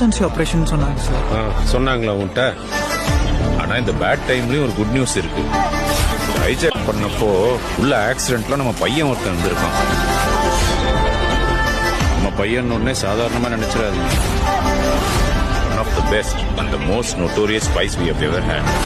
Operation சொன்னாங்க sir. சொன்னாங்களா உன்கிட்ட? ஆனா இந்த பேட் டைம்லயும் ஒரு குட் நியூஸ் இருக்கு. ஹைஜாக் பண்ணப்போ உள்ள ஆக்சிடென்ட்ல நம்ம பையன் ஒருத்தன் இருந்திருக்கான். நம்ம பையன் உடனே சாதாரணமா நினைச்சிடாதீங்க. One of the best and the most notorious spies we have ever had.